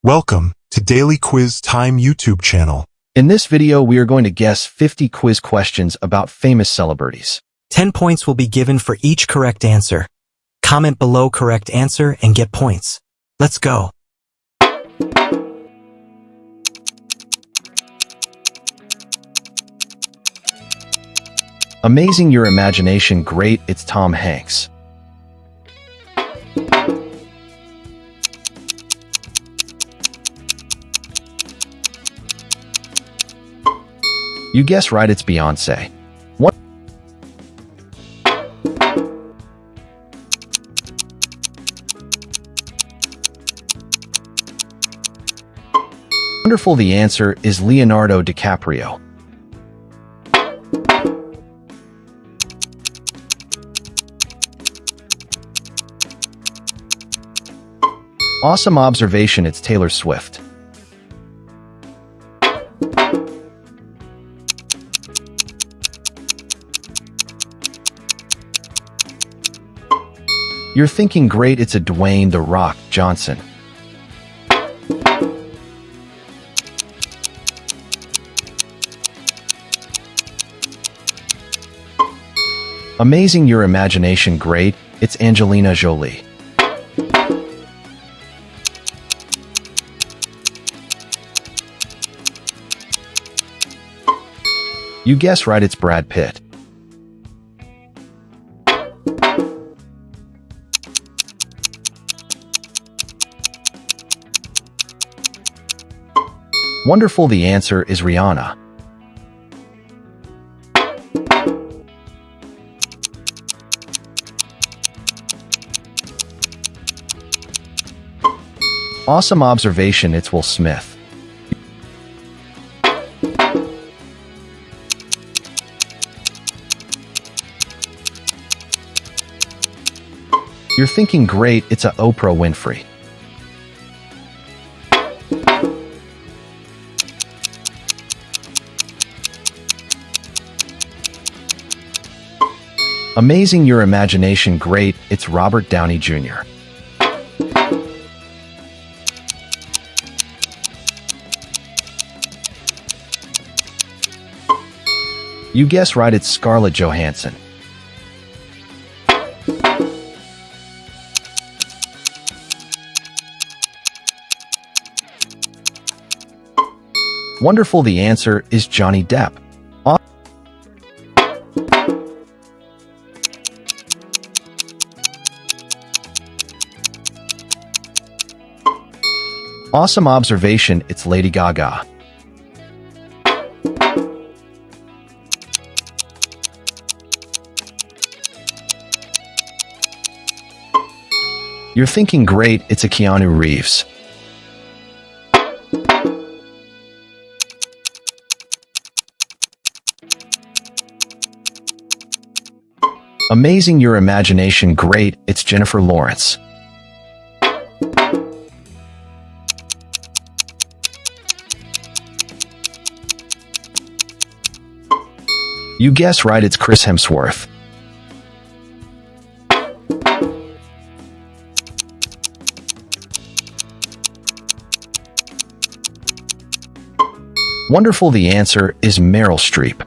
Welcome to Daily Quiz Time YouTube channel. In this video, we are going to guess 50 quiz questions about famous celebrities. 10 points will be given for each correct answer. Comment below correct answer and get points. Let's go. Amazing your imagination, great, it's Tom Hanks. You guess right, it's Beyoncé. Wonderful, the answer is Leonardo DiCaprio. Awesome observation, it's Taylor Swift. You're thinking great, it's a Dwayne "The Rock" Johnson. Amazing your imagination, great, it's Angelina Jolie. You guess right, it's Brad Pitt. Wonderful, the answer is Rihanna. Awesome observation, it's Will Smith. You're thinking great, it's a Oprah Winfrey. Amazing your imagination, great, it's Robert Downey Jr. You guess right, it's Scarlett Johansson. Wonderful, the answer is Johnny Depp. Awesome observation, it's Lady Gaga. You're thinking great, it's a Keanu Reeves. Amazing your imagination, great, it's Jennifer Lawrence. You guess right, it's Chris Hemsworth. Wonderful, the answer is Meryl Streep.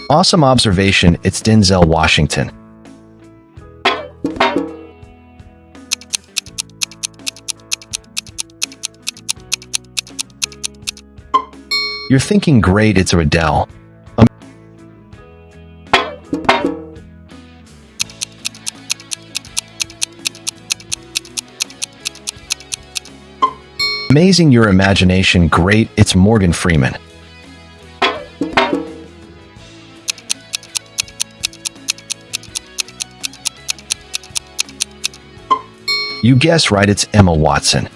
Awesome observation, it's Denzel Washington. You're thinking great, it's Adele. Amazing your imagination, great, it's Morgan Freeman. You guess right, it's Emma Watson.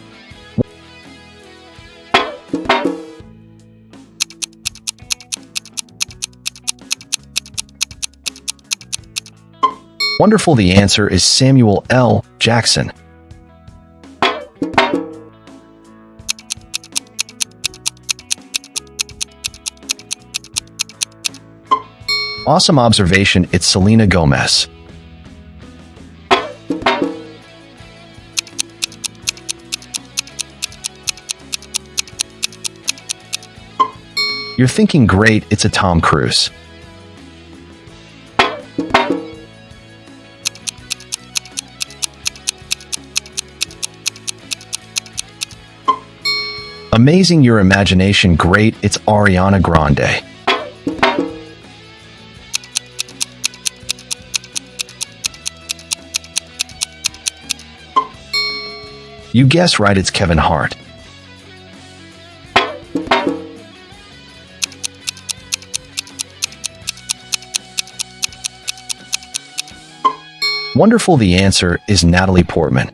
Wonderful, the answer is Samuel L. Jackson. Awesome observation, it's Selena Gomez. You're thinking great, it's a Tom Cruise. Amazing your imagination, great, it's Ariana Grande. You guess right, it's Kevin Hart. Wonderful, the answer is Natalie Portman.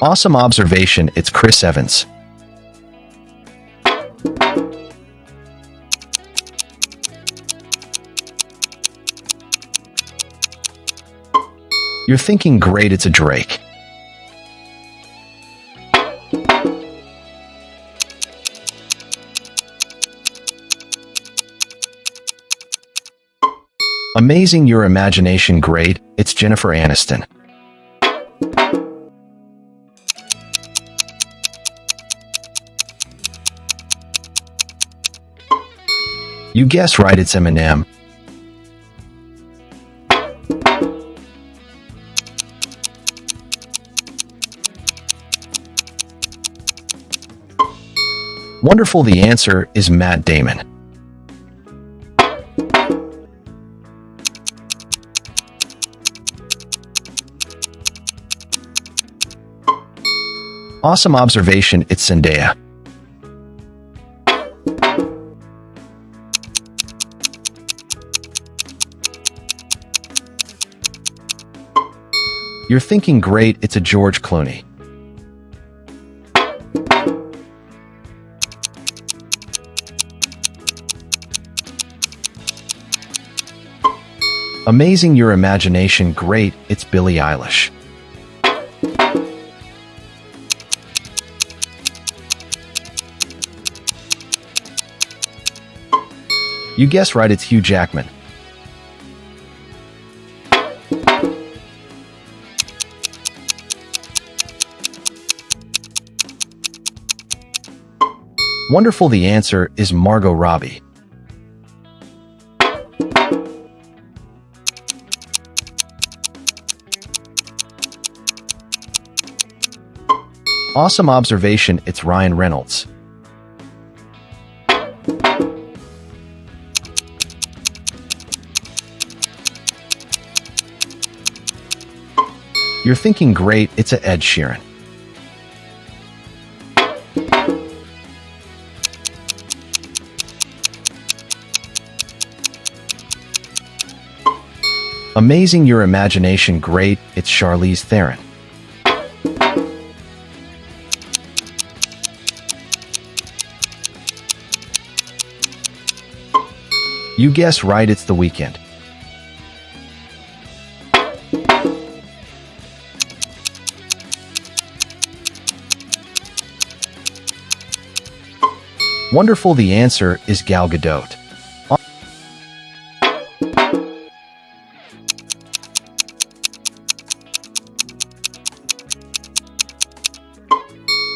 Awesome observation, it's Chris Evans. You're thinking great, it's a Drake. Amazing your imagination, great, it's Jennifer Aniston. You guess right, it's Eminem. Wonderful, the answer is Matt Damon. Awesome observation, it's Zendaya. You're thinking great, it's a George Clooney. Amazing your imagination, great, it's Billie Eilish. You guess right, it's Hugh Jackman. Wonderful, the answer is Margot Robbie. Awesome observation, it's Ryan Reynolds. You're thinking great, it's a Ed Sheeran. Amazing your imagination, great, it's Charlize Theron. You guess right, it's The Weeknd. Wonderful, the answer is Gal Gadot.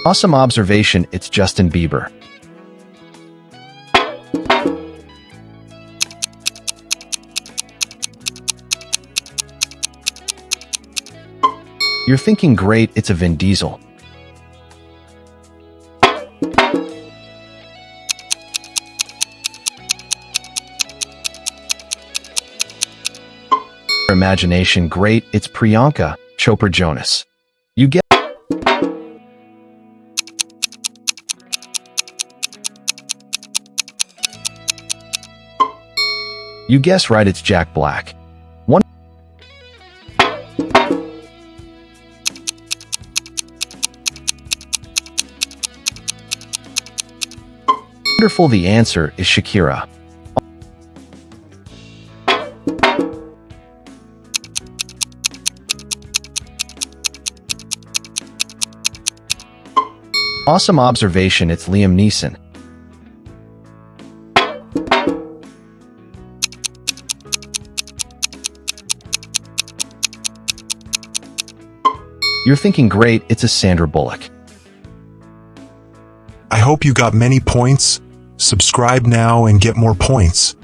Awesome observation, it's Justin Bieber. You're thinking great, it's a Vin Diesel. Imagination, great, it's Priyanka Chopra Jonas. You get You guess right, it's Jack Black. Wonderful, the answer is Shakira. Awesome observation, it's Liam Neeson. You're thinking great, it's a Sandra Bullock. I hope you got many points. Subscribe now and get more points.